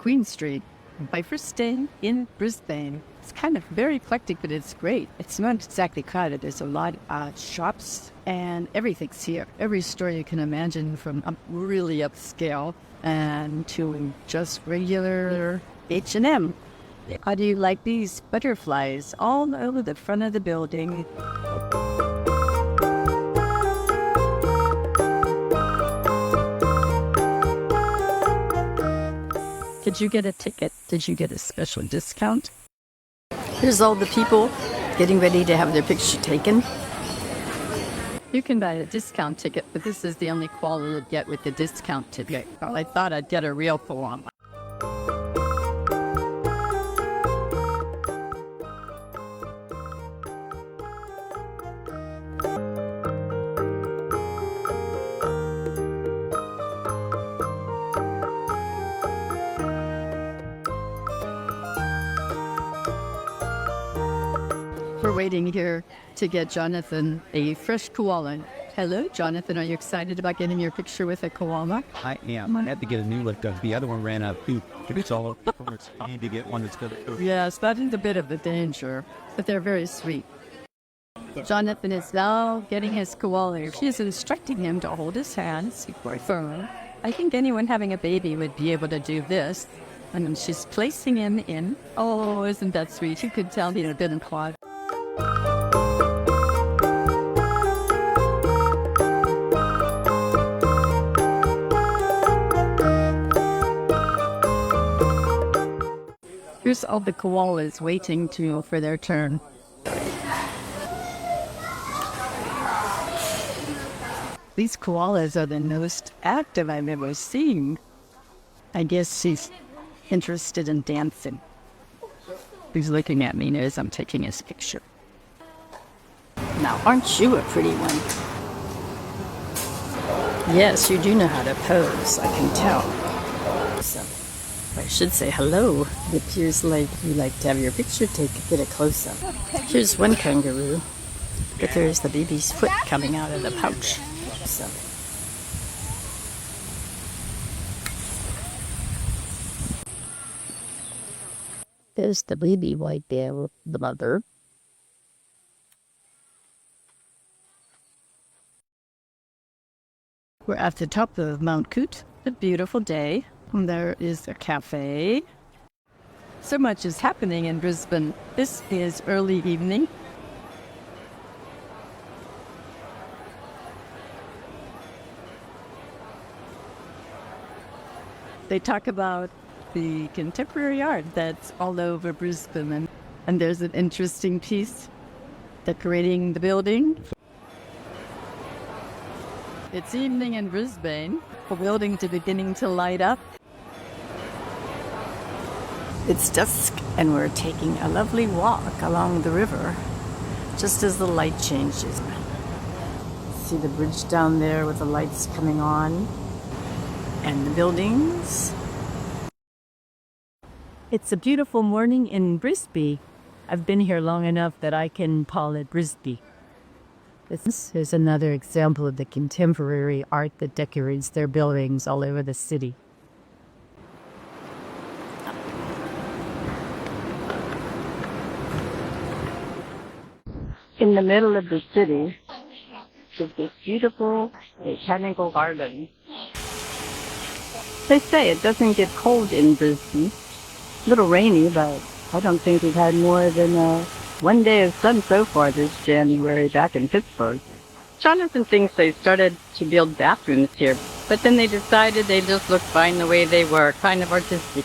Queen Street by Brisbane in Brisbane. It's kind of very eclectic, but it's great. It's not exactly crowded. There's a lot of shops and everything's here. Every store you can imagine, from really upscale and to just regular H&M. How do you like these butterflies all over the front of the building? Did you get a ticket? Did you get a special discount? Here's all the people getting ready to have their picture taken. You can buy a discount ticket, but this is the only quality you get with the discount ticket. Well, I thought I'd get a real koala. We're waiting here to get Jonathan a fresh koala. Hello, Jonathan. Are you excited about getting your picture with a koala? I am. I had to get a new look because the other one ran out of food. It's all over. I need to get one that's good. Yes, that is a bit of the danger, but they're very sweet. Jonathan is now getting his koala. She is instructing him to hold his hands firm. I think anyone having a baby would be able to do this. And she's placing him in. Oh, isn't that sweet? You could tell he's a bit implied. Here's all the koalas waiting for their turn. These koalas are the most active I've ever seen. I guess she's interested in dancing. He's looking at me as I'm taking his picture. Now, aren't you a pretty one? Yes, you do know how to pose, I can tell. So, I should say hello. It appears like you like to have your picture taken, get a close-up. Here's one kangaroo, but there's the baby's foot coming out of the pouch. So. There's the baby right there with the mother. We're at the top of Mount Coot. A beautiful day. And there is a cafe. So much is happening in Brisbane. This is early evening. They talk about the contemporary art that's all over Brisbane. And there's an interesting piece decorating the building. It's evening in Brisbane. The buildings are beginning to light up. It's dusk and we're taking a lovely walk along the river just as the light changes. See the bridge down there with the lights coming on and the buildings. It's a beautiful morning in Brisbane. I've been here long enough that I can call it Brisbane. This is another example of the contemporary art that decorates their buildings all over the city. In the middle of the city is this beautiful botanical garden. They say it doesn't get cold in Brisbane. A little rainy, but I don't think we've had more than one day of sun so far this January back in Pittsburgh. Jonathan thinks they started to build bathrooms here, but then they decided they just looked fine the way they were, kind of artistic.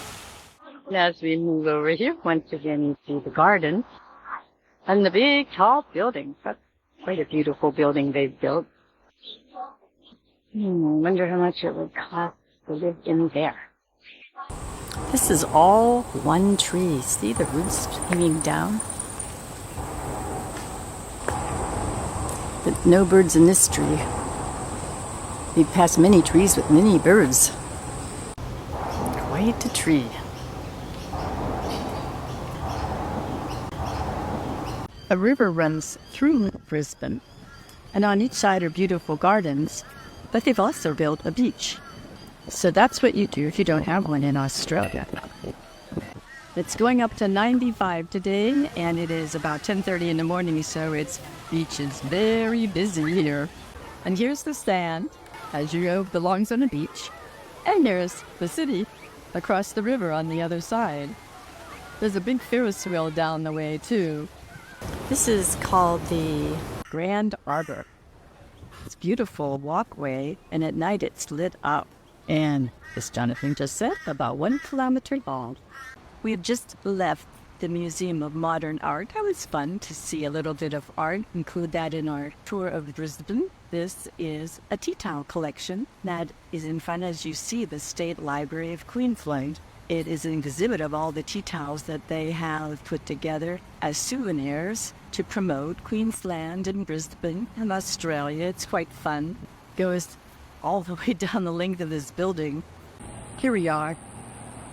And as we move over here, once again you see the garden and the big tall buildings. That's quite a beautiful building they've built. I wonder how much it would cost to live in there. This is all one tree. See the roots hanging down? But no birds in this tree. We've passed many trees with many birds. Quite a tree. A river runs through Brisbane, and on each side are beautiful gardens, but they've also built a beach. So that's what you do if you don't have one in Australia. It's going up to 95 today, and it is about 10:30 in the morning, so its beach is very busy here. And here's the sand, as you know, belongs on the beach. And there's the city across the river on the other side. There's a big Ferris wheel down the way, too. This is called the Grand Arbor. It's a beautiful walkway, and at night it's lit up. And, as Jonathan just said, about 1 kilometer long. We have just left the Museum of Modern Art. It was fun to see a little bit of art, include that in our tour of Brisbane. This is a tea towel collection that is in front, as you see, the State Library of Queensland. It is an exhibit of all the tea towels that they have put together as souvenirs to promote Queensland and Brisbane and Australia. It's quite fun. Goes all the way down the length of this building. Here we are.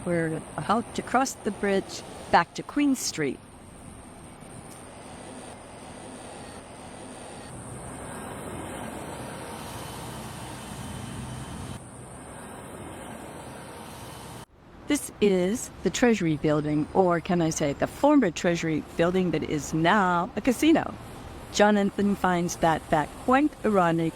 We're about to cross the bridge back to Queen Street. This is the Treasury Building, or can I say the former Treasury Building that is now a casino. Jonathan finds that fact quite ironic.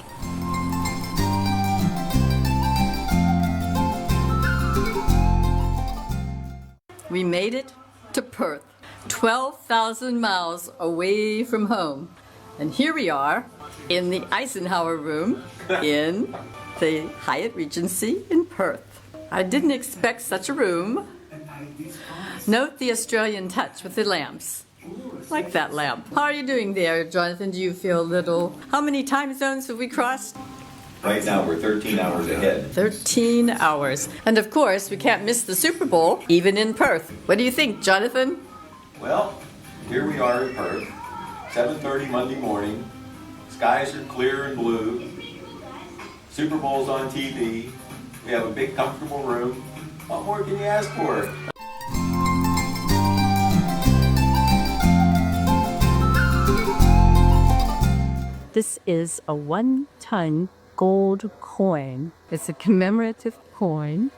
We made it to Perth, 12,000 miles away from home. And here we are in the Eisenhower Room in the Hyatt Regency in Perth. I didn't expect such a room. Note the Australian touch with the lamps. Like that lamp. How are you doing there, Jonathan? Do you feel a little... How many time zones have we crossed? Right now, we're 13 hours ahead. 13 hours. And of course, we can't miss the Super Bowl, even in Perth. What do you think, Jonathan? Well, here we are in Perth, 7:30 Monday morning. Skies are clear and blue. Super Bowl's on TV. We have a big, comfortable room. What more can you ask for? This is a 1-ton gold coin. It's a commemorative coin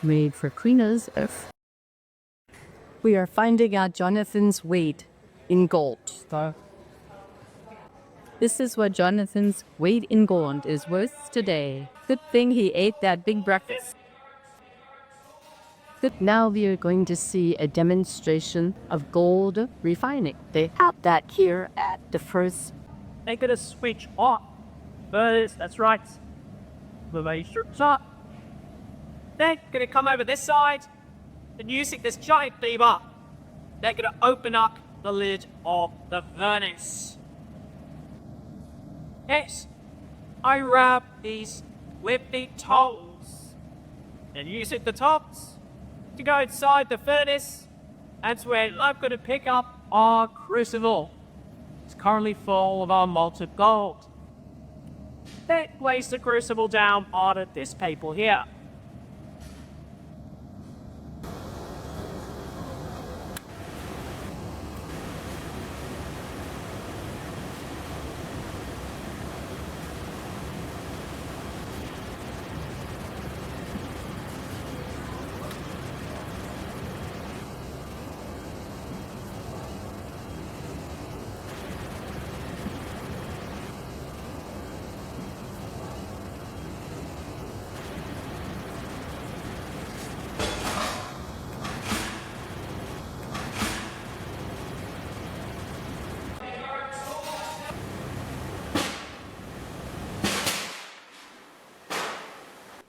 made for Queen Elizabeth. We are finding out Jonathan's weight in gold. This is what Jonathan's weight in gold is worth today. Good thing he ate that big breakfast. Now we are going to see a demonstration of gold refining. They have that here at the first. They're going to switch off. First, that's right. The matrix up. They're going to come over this side and using this giant lever, they're going to open up the lid of the furnace. Yes, I wrap these with the tops and using the tops to go inside the furnace. That's where I'm going to pick up our crucible. It's currently full of our molten gold. Then place the crucible down on this paper here.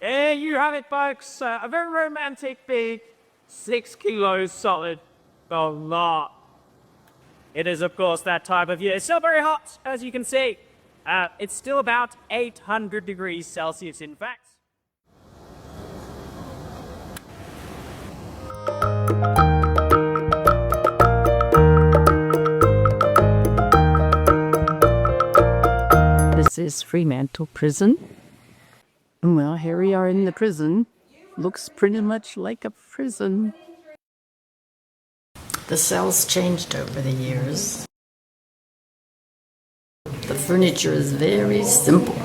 There you have it, folks. A very romantic big 6 kilos solid gold. It is, of course, that time of year. It's still very hot, as you can see. It's still about 800 degrees Celsius, in fact. This is Fremantle Prison. Well, here we are in the prison. Looks pretty much like a prison. The cells changed over the years. The furniture is very simple.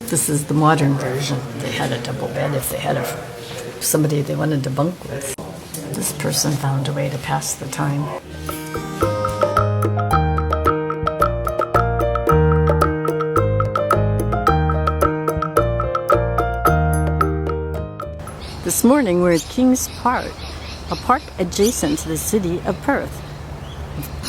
This is the modern version. They had a double bed if they had somebody they wanted to bunk with. This person found a way to pass the time. This morning we're at Kings Park, a park adjacent to the city of Perth.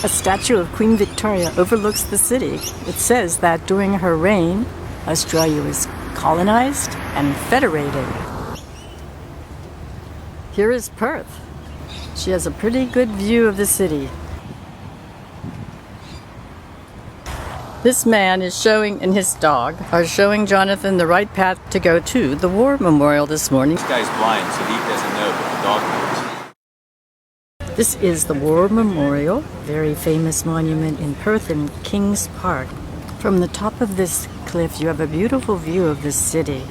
A statue of Queen Victoria overlooks the city. It says that during her reign, Australia was colonized and federated. Here is Perth. She has a pretty good view of the city. This man is showing, and his dog, are showing Jonathan the right path to go to the War Memorial this morning. This guy's blind, so he doesn't know, but the dog knows. This is the War Memorial, very famous monument in Perth in Kings Park. From the top of this cliff, you have a beautiful view of the city.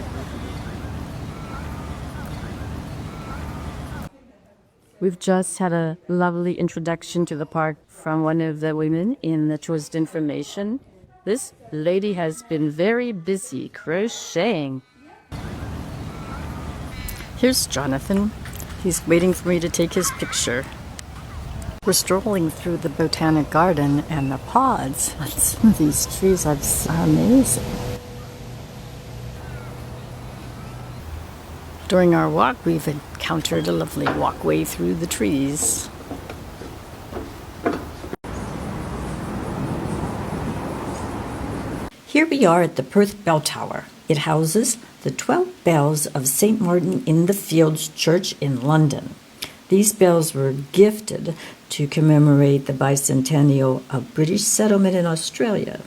We've just had a lovely introduction to the park from one of the women in the tourist information. This lady has been very busy crocheting. Here's Jonathan. He's waiting for me to take his picture. We're strolling through the botanic garden, and the pods on some of these trees are amazing. During our walk, we've encountered a lovely walkway through the trees. Here we are at the Perth Bell Tower. It houses the 12 bells of St. Martin in the Fields Church in London. These bells were gifted to commemorate the bicentennial of British settlement in Australia.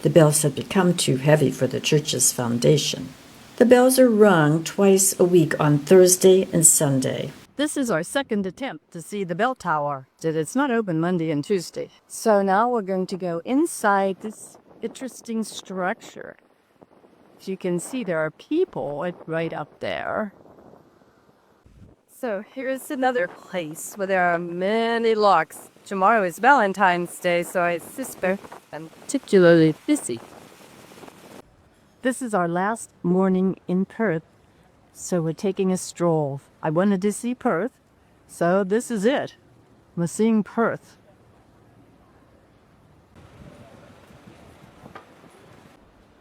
The bells had become too heavy for the church's foundation. The bells are rung twice a week on Thursday and Sunday. This is our second attempt to see the bell tower. It's not open Monday and Tuesday. So now we're going to go inside this interesting structure. As you can see, there are people right up there. So here's another place where there are many locks. Tomorrow is Valentine's Day, so I suspect I'm particularly busy. This is our last morning in Perth, so we're taking a stroll. I wanted to see Perth, so this is it. We're seeing Perth.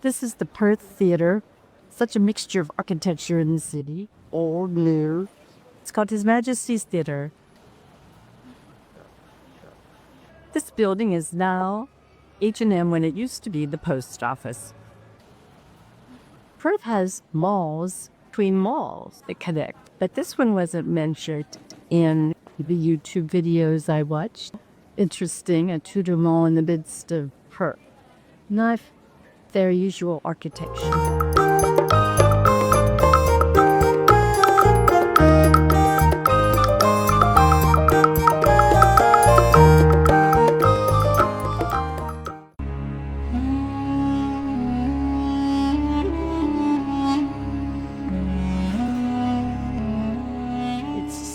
This is the Perth Theatre. Such a mixture of architecture in the city, old, new. It's called His Majesty's Theatre. This building is now H&M when it used to be the post office. Perth has malls between malls that connect, but this one wasn't mentioned in the YouTube videos I watched. Interesting, a Tudor mall in the midst of Perth. Not their usual architecture.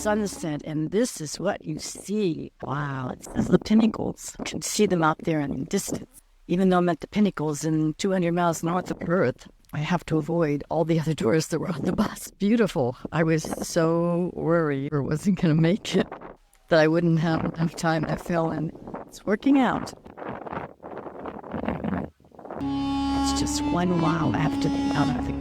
Sunset, and this is what you see. Wow, it's the pinnacles. You can see them out there in the distance. Even though I'm at the pinnacles in 200 miles north of Perth, I have to avoid all the other tourists that were on the bus. Beautiful. I was so worried I wasn't going to make it, that I wouldn't have enough time to fill in. It's working out. It's just one wow after the out of the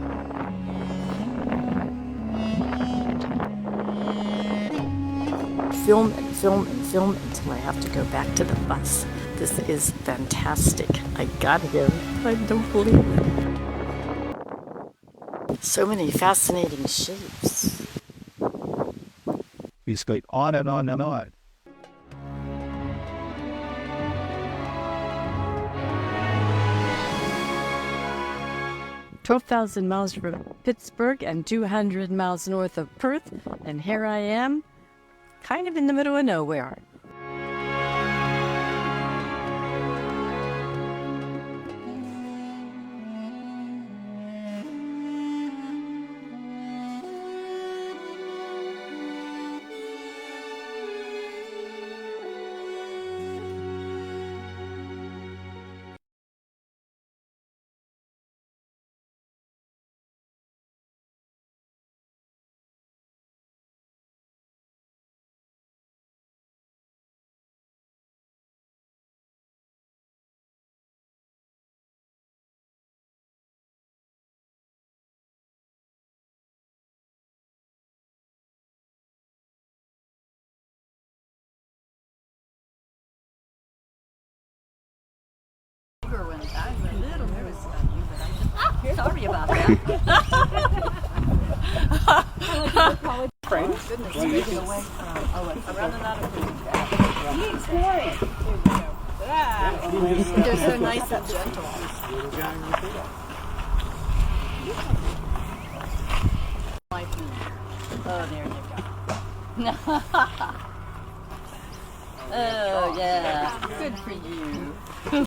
film and film and film until I have to go back to the bus. This is fantastic. I got here. I don't believe it. So many fascinating shapes. We just go on and on and on. 12,000 miles from Pittsburgh and 200 miles north of Perth, and here I am, kind of in the middle of nowhere. Sorry about that. Friends? Goodness, moving away from. Oh, I'm running out of food. They're so nice and gentle. Oh, there you go. Oh, yeah. Good for you.